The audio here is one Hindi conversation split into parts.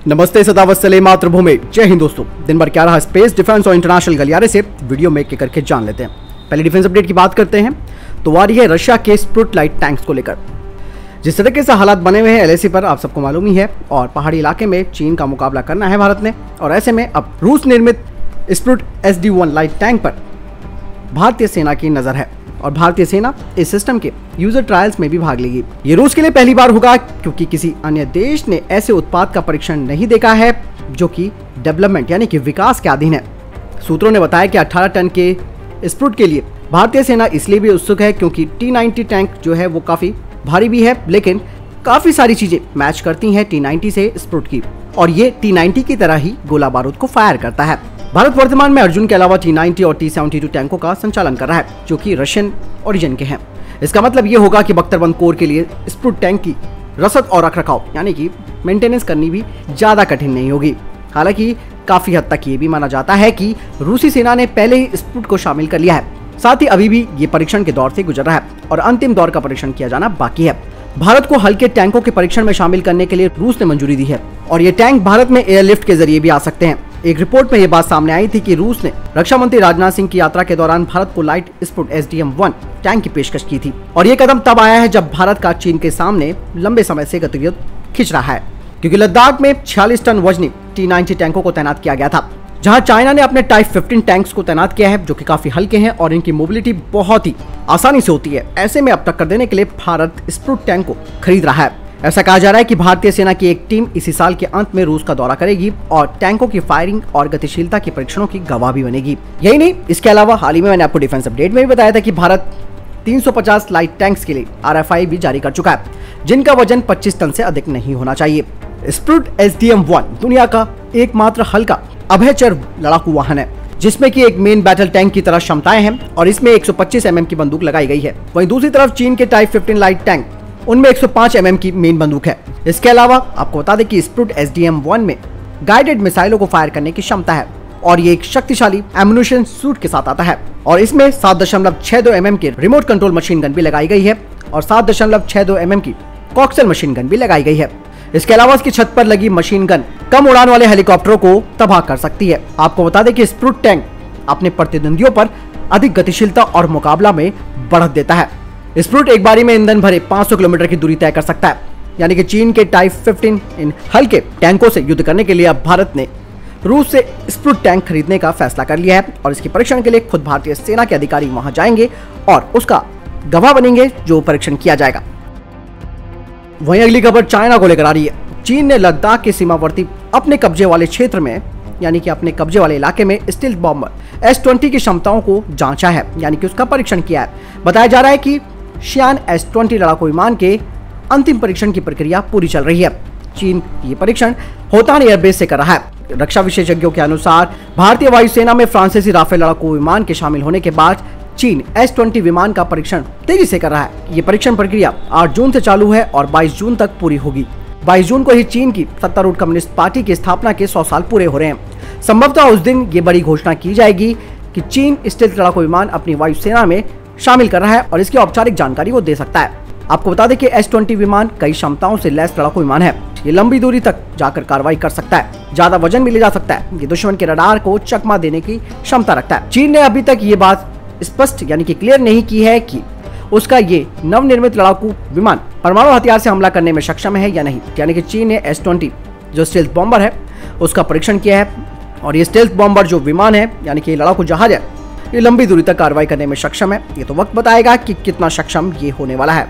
नमस्ते, सदावत्सले मातृभूमि, जय हिंद दोस्तों। दिन भर क्या रहा स्पेस, डिफेंस और इंटरनेशनल गलियारे से वीडियो में एक करके जान लेते हैं। पहले डिफेंस अपडेट की बात करते हैं तो आ रही है रशिया के स्प्रुट लाइट टैंक्स को लेकर। जिस तरीके से हालात बने हुए हैं एलएसी पर आप सबको मालूम ही है, और पहाड़ी इलाके में चीन का मुकाबला करना है भारत ने, और ऐसे में अब रूस निर्मित स्प्रुट SD-1 लाइट टैंक पर भारतीय सेना की नजर है और भारतीय सेना इस सिस्टम के यूजर ट्रायल्स में भी भाग लेगी। ये रूस के लिए पहली बार होगा क्योंकि किसी अन्य देश ने ऐसे उत्पाद का परीक्षण नहीं देखा है जो कि डेवलपमेंट यानी कि विकास के अधीन है। सूत्रों ने बताया कि 18 टन के स्प्रुट के लिए भारतीय सेना इसलिए भी उत्सुक है क्योंकि T-90 टैंक जो है वो काफी भारी भी है, लेकिन काफी सारी चीजें मैच करती हैं T-90 से स्प्रुट की, और ये T-90 की तरह ही गोला बारूद को फायर करता है। भारत वर्तमान में अर्जुन के अलावा T-90 और T-72 टैंकों का संचालन कर रहा है जो कि रशियन ओरिजिन के हैं। इसका मतलब ये होगा कि बख्तरबंद कोर के लिए स्प्रुट टैंक की रसद और रखरखाव यानी कि मेंटेनेंस करनी भी ज्यादा कठिन नहीं होगी। हालांकि काफी हद तक ये भी माना जाता है कि रूसी सेना ने पहले ही स्प्रुट को शामिल कर लिया है, साथ ही अभी भी ये परीक्षण के दौर से गुजर रहा है और अंतिम दौर का परीक्षण किया जाना बाकी है। भारत को हल्के टैंकों के परीक्षण में शामिल करने के लिए रूस ने मंजूरी दी है और ये टैंक भारत में एयरलिफ्ट के जरिए भी आ सकते हैं। एक रिपोर्ट में ये बात सामने आई थी कि रूस ने रक्षा मंत्री राजनाथ सिंह की यात्रा के दौरान भारत को लाइट स्प्रुट SDM-1 टैंक की पेशकश की थी, और ये कदम तब आया है जब भारत का चीन के सामने लंबे समय से गतिविधि खिंच रहा है, क्योंकि लद्दाख में 46 टन वजनी T-90 टैंकों को तैनात किया गया था, जहां चाइना ने अपने टाइप 15 टैंक्स को तैनात किया है जो कि काफी हल्के हैं और इनकी मोबिलिटी बहुत ही आसानी से होती है। ऐसे में अब टक्कर देने के लिए भारत स्प्रुट टैंक को खरीद रहा है। ऐसा कहा जा रहा है कि भारतीय सेना की एक टीम इसी साल के अंत में रूस का दौरा करेगी और टैंकों की फायरिंग और गतिशीलता के परीक्षणों की गवाह भी बनेगी। यही नहीं, इसके अलावा हाल ही में मैंने आपको डिफेंस अपडेट में भी बताया था कि भारत 350 लाइट टैंक्स के लिए RFI भी जारी कर चुका है, जिनका वजन 25 टन से अधिक नहीं होना चाहिए। स्प्रुट SDM-1 दुनिया का एकमात्र हल्का अभयचर लड़ाकू वाहन है जिसमें कि एक मेन बैटल टैंक की तरह क्षमताएं हैं और इसमें 125 mm की बंदूक लगाई गई है। वहीं दूसरी तरफ चीन के टाइप 15 लाइट टैंक, उनमें 105 mm की मेन बंदूक है। इसके अलावा आपको बता दें कि स्प्रुट SDM-1 में गाइडेड मिसाइलों को फायर करने की क्षमता है और ये एक शक्तिशाली एम्यूनिशन सूट के साथ आता है, और इसमें 7.62 mm की रिमोट कंट्रोल मशीन गन भी लगाई गई है और 7.62 mm की कॉक्सल मशीन गन भी लगाई गई है। इसके अलावा इसकी छत पर लगी मशीन गन कम उड़ान वाले हेलीकॉप्टरों को तबाह कर सकती है। आपको बता दें कि स्प्रुट टैंक अपने प्रतिद्वंदियों पर अधिक गतिशीलता और मुकाबला में बढ़त देता है। स्प्रुट एक बारी में ईंधन भरे 500 किलोमीटर की दूरी तय कर सकता है, यानी कि चीन के टाइप 15 इन हल्के टैंकों से युद्ध करने के लिए अब भारत ने रूस से स्प्रुट टैंक खरीदने का फैसला कर लिया है और इसके परीक्षण के लिए खुद भारतीय सेना के अधिकारी वहां जाएंगे और उसका गवाह बनेंगे जो परीक्षण किया जाएगा। वहीं अगली खबर चाइना को लेकर आ रही है। चीन ने लद्दाख के सीमावर्ती अपने कब्जे वाले क्षेत्र में यानी कि अपने कब्जे वाले इलाके में स्टील्थ बॉम्बर S-20 की क्षमताओं को जांचा है, यानी कि उसका परीक्षण किया है। बताया जा रहा है कि शियान S-20 लड़ाकू विमान के अंतिम परीक्षण की प्रक्रिया पूरी चल रही है। चीन ये परीक्षण होतान एयरबेस से कर रहा है। रक्षा विशेषज्ञों के अनुसार भारतीय वायुसेना में फ्रांसीसी राफेल लड़ाकू विमान के शामिल होने के बाद चीन S-20 विमान का परीक्षण तेजी से कर रहा है। ये परीक्षण प्रक्रिया 8 जून से चालू है और 22 जून तक पूरी होगी। 22 जून को ही चीन की सत्तारूढ़ कम्युनिस्ट पार्टी की स्थापना के 100 साल पूरे हो रहे हैं। संभवतः उस दिन ये बड़ी घोषणा की जाएगी कि चीन स्टील्थ लड़ाकू विमान अपनी वायुसेना में शामिल कर रहा है और इसकी औपचारिक जानकारी वो दे सकता है। आपको बता दें कि S-20 विमान कई क्षमताओं से लैस लड़ाकू विमान है। ये लंबी दूरी तक जाकर कार्रवाई कर सकता है, ज्यादा वजन भी ले जा सकता है। ये दुश्मन के रडार को चकमा देने की क्षमता रखता है। चीन ने अभी तक ये बात स्पष्ट यानी कि क्लियर नहीं की है कि उसका ये नवनिर्मित लड़ाकू विमान परमाणु हथियार से हमला करने में सक्षम है या नहीं, यानी कि चीन ने S-20 जो स्टेल्थ बॉम्बर है उसका परीक्षण किया है और ये स्टेल्थ बॉम्बर जो विमान है यानी कि लड़ाकू जहाज है, ये लंबी दूरी तक कार्रवाई करने में सक्षम है। ये तो वक्त बताएगा कि कितना सक्षम ये होने वाला है।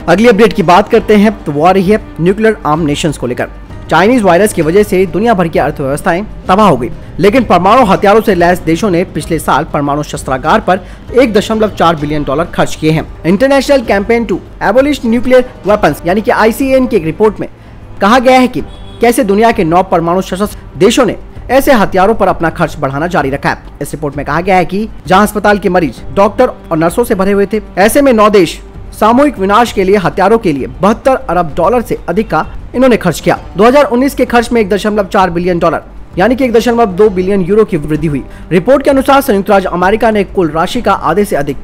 अगली अपडेट की बात करते हैं तो वो आ रही है न्यूक्लियर आर्म नेशंस को लेकर। चाइनीज वायरस की वजह से दुनिया भर की अर्थव्यवस्थाएं तबाह हो गई, लेकिन परमाणु हथियारों से लैस देशों ने पिछले साल परमाणु शस्त्रागार पर $1.4 बिलियन खर्च किए हैं। International campaign to abolish nuclear weapons यानी कि ICAN की एक रिपोर्ट में कहा गया है कि कैसे दुनिया के 9 परमाणु सशस्त्र देशों ने ऐसे हथियारों पर अपना खर्च बढ़ाना जारी रखा है। इस रिपोर्ट में कहा गया है कि जहां अस्पताल के मरीज डॉक्टर और नर्सों से भरे हुए थे, ऐसे में 9 देश सामूहिक विनाश के लिए हथियारों के लिए $72 अरब से अधिक का इन्होंने खर्च किया। 2019 के खर्च में $1.4 बिलियन यानी कि 1.2 बिलियन यूरो की वृद्धि हुई। रिपोर्ट के अनुसार संयुक्त राज्य अमेरिका ने कुल राशि का आधे से अधिक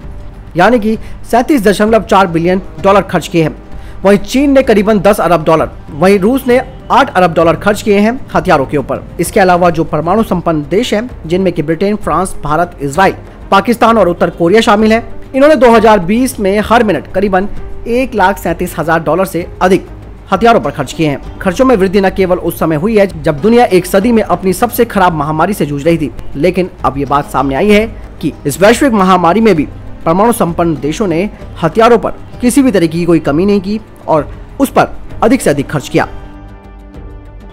यानी कि $37.4 बिलियन खर्च किए हैं। वहीं चीन ने करीबन $10 अरब, वहीं रूस ने $8 अरब खर्च किए हैं हथियारों के ऊपर। इसके अलावा जो परमाणु संपन्न देश हैं, जिनमें कि Britain, France, Bharat, Israel, Pakistan और उत्तर कोरिया शामिल है, इन्होंने 2020 में हर मिनट करीबन $1,37,000 से अधिक हथियारों पर खर्च किए हैं। खर्चों में वृद्धि न केवल उस समय हुई है जब दुनिया एक सदी में अपनी सबसे खराब महामारी से जूझ रही थी, लेकिन अब ये बात सामने आई है कि इस वैश्विक महामारी में भी परमाणु संपन्न देशों ने हथियारों पर किसी भी तरीके की कोई कमी नहीं की और उस पर अधिक से अधिक खर्च किया।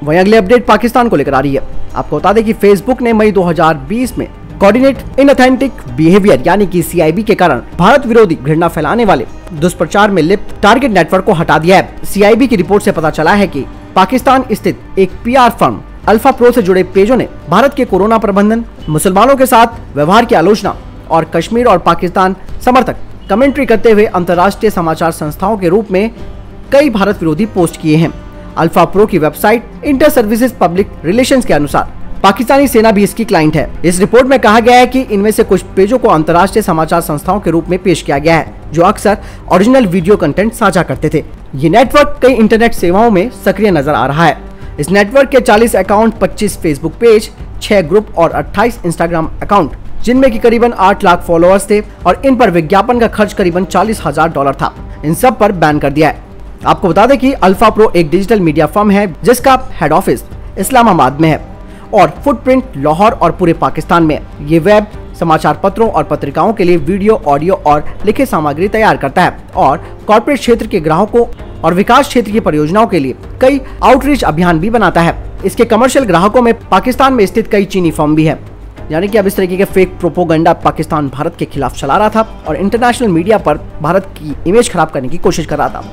वहीं अगली अपडेट पाकिस्तान को लेकर आ रही है। आपको बता दें कि फेसबुक ने मई 2020 में कोऑर्डिनेट इनऑथेंटिक बिहेवियर यानी कि CIB के कारण भारत विरोधी घृणा फैलाने वाले दुष्प्रचार में लिप्त टारगेट नेटवर्क को हटा दिया है। CIB की रिपोर्ट से पता चला है कि पाकिस्तान स्थित एक PR फर्म अल्फा प्रो से जुड़े पेजों ने भारत के कोरोना प्रबंधन, मुसलमानों के साथ व्यवहार की आलोचना और कश्मीर और पाकिस्तान समर्थक कमेंट्री करते हुए अंतर्राष्ट्रीय समाचार संस्थाओं के रूप में कई भारत विरोधी पोस्ट किए हैं। अल्फा प्रो की website inter services public relations के अनुसार पाकिस्तानी सेना भी इसकी क्लाइंट है। इस रिपोर्ट में कहा गया है कि इनमें से कुछ पेजों को अंतर्राष्ट्रीय समाचार संस्थाओं के रूप में पेश किया गया है, जो अक्सर ओरिजिनल वीडियो कंटेंट साझा करते थे। ये नेटवर्क कई इंटरनेट सेवाओं में सक्रिय नजर आ रहा है। इस नेटवर्क के 40 अकाउंट, 25 फेसबुक पेज, 6 ग्रुप और 28 इंस्टाग्राम अकाउंट, जिनमें की करीबन 8 लाख फॉलोअर्स थे और इन पर विज्ञापन का खर्च करीबन $40,000 था, इन सब पर बैन कर दिया है। आपको बता दें कि अल्फा प्रो एक डिजिटल मीडिया फर्म है जिसका हेड ऑफिस इस्लामाबाद में है और फुटप्रिंट लाहौर और पूरे पाकिस्तान में। ये वेब समाचार पत्रों और पत्रिकाओं के लिए वीडियो, ऑडियो और लिखित सामग्री तैयार करता है और कॉर्पोरेट क्षेत्र के ग्राहकों और विकास क्षेत्र की परियोजनाओं के लिए कई आउटरीच अभियान भी बनाता है। इसके कमर्शियल ग्राहकों में पाकिस्तान में स्थित कई चीनी फर्म भी है। यानी कि अब इस तरीके के फेक प्रोपोगंडा पाकिस्तान भारत के खिलाफ चला रहा था और इंटरनेशनल मीडिया पर भारत की इमेज खराब करने की कोशिश कर रहा था।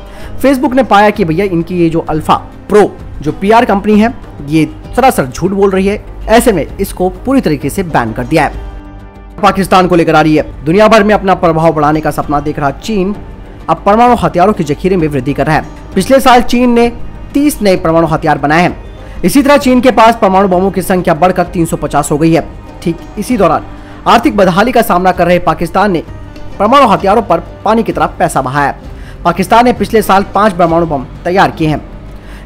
फेसबुक ने पाया कि भैया इनकी ये जो अल्फा प्रो जो PR कंपनी है, ये सरासर झूठ बोल रही है। ऐसे में इसको पूरी तरीके से बैन कर दिया है। पाकिस्तान को लेकर आ रही है। दुनिया भर में अपना प्रभाव बढ़ाने का सपना देख रहा चीन अब परमाणु हथियारों के जखीरे में वृद्धि कर रहा है। पिछले साल चीन ने 30 नए परमाणु हथियार बनाए हैं। इसी तरह चीन के पास परमाणु बमों की संख्या बढ़कर 350 हो गई है। ठीक इसी दौरान आर्थिक बदहाली का सामना कर रहे पाकिस्तान ने परमाणु हथियारों पर पानी की तरह पैसा बहाया। पाकिस्तान ने पिछले साल 5 परमाणु बम तैयार किए हैं।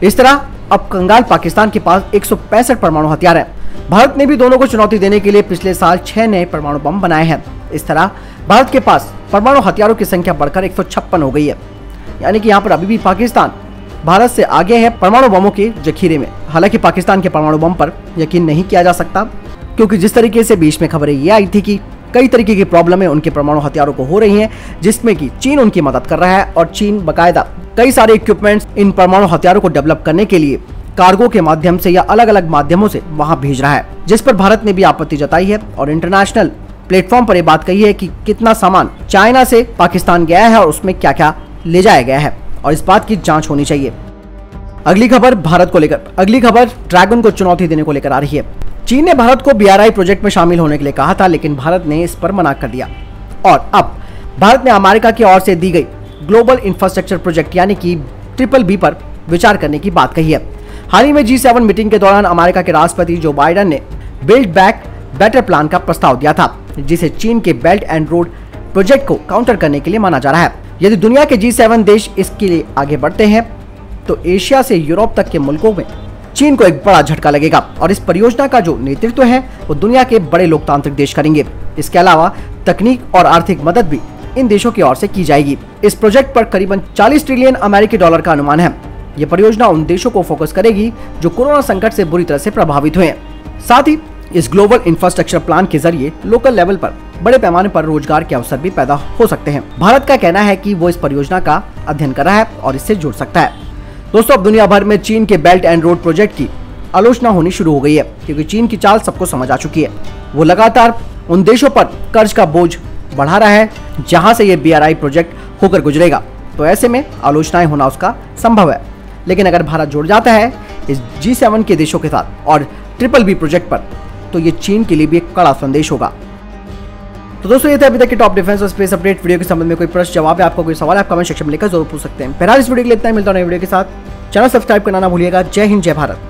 इस तरह अब कंगाल पाकिस्तान के पास 165 परमाणु हथियार हैं। भारत ने भी दोनों को चुनौती देने के लिए पिछले साल 6 नए परमाणु बम बनाए हैं। इस तरह भारत के पास परमाणु हथियारों की संख्या बढ़कर 156 हो गई है। यानी कि यहाँ पर अभी भी पाकिस्तान भारत से आगे है परमाणु बमों के जखीरे में। हालांकि पाकिस्तान के परमाणु बम पर यकीन नहीं किया जा सकता, क्योंकि जिस तरीके से बीच में खबरें ये आई थी कि कई तरीके की प्रॉब्लमें उनके परमाणु हथियारों को हो रही हैं, जिसमें कि चीन उनकी मदद कर रहा है और चीन बकायदा कई सारे इक्विपमेंट्स इन परमाणु हथियारों को डेवलप करने के लिए कार्गो के माध्यम से या अलग अलग माध्यमों से वहां भेज रहा है, जिस पर भारत ने भी आपत्ति जताई है और इंटरनेशनल प्लेटफॉर्म पर यह बात कही है कि कितना सामान चाइना से पाकिस्तान गया है और उसमें क्या क्या ले जाया गया है और इस बात की जांच होनी चाहिए। अगली खबर भारत को लेकर। अगली खबर ड्रैगन को चुनौती देने को लेकर आ रही है। चीन ने भारत को BRI प्रोजेक्ट में शामिल होने के लिए कहा था, लेकिन भारत ने इस पर मना कर दिया और अब भारत ने अमेरिका की ओर से दी गई ग्लोबल इंफ्रास्ट्रक्चर प्रोजेक्ट यानी कि BBB पर विचार करने की बात कही है। हाल ही में G7 मीटिंग के दौरान अमेरिका के राष्ट्रपति जो बाइडेन ने बिल्ड बैक बेटर प्लान का प्रस्ताव दिया था, जिसे चीन के बेल्ट एंड रोड प्रोजेक्ट को काउंटर करने के लिए माना जा रहा है। यदि दुनिया के G7 देश इसके लिए आगे बढ़ते हैं तो एशिया से यूरोप तक के मुल्कों में चीन को एक बड़ा झटका लगेगा और इस परियोजना का जो नेतृत्व है वो दुनिया के बड़े लोकतांत्रिक देश करेंगे। इसके अलावा तकनीक और आर्थिक मदद भी इन देशों की ओर से की जाएगी। इस प्रोजेक्ट पर करीबन 40 ट्रिलियन अमेरिकी डॉलर का अनुमान है। ये परियोजना उन देशों को फोकस करेगी जो कोरोना संकट से बुरी तरह से प्रभावित हुए हैं। साथ ही इस ग्लोबल इंफ्रास्ट्रक्चर प्लान के जरिए लोकल लेवल पर बड़े पैमाने पर रोजगार के अवसर भी पैदा हो सकते हैं। भारत का कहना है कि वो इस परियोजना का अध्ययन कर रहा है और इससे जुड़ सकता है। दोस्तों, अब दुनिया भर में चीन के बेल्ट एंड रोड प्रोजेक्ट की आलोचना होनी शुरू हो गई है, क्योंकि चीन की चाल सबको समझ आ चुकी है। वो लगातार उन देशों पर कर्ज का बोझ बढ़ा रहा है जहां से ये BRI प्रोजेक्ट होकर गुजरेगा। तो ऐसे में आलोचनाएं होना उसका संभव है, लेकिन अगर भारत जुड़ जाता है इस G7 के देशों के साथ और BBB प्रोजेक्ट पर, तो ये चीन के लिए भी एक कड़ा संदेश होगा। तो दोस्तों, ये थे अभी तक के टॉप डिफेंस और स्पेस अपडेट। वीडियो के संबंध में कोई प्रश्न जवाब है, आपको कोई सवाल है, आप कमेंट सेक्शन में लिखकर जरूर पूछ सकते हैं। फिलहाल इस वीडियो के लिए इतना ही। मिलता है नई वीडियो के साथ। चैनल सब्सक्राइब करना ना भूलिएगा। जय हिंद, जय भारत।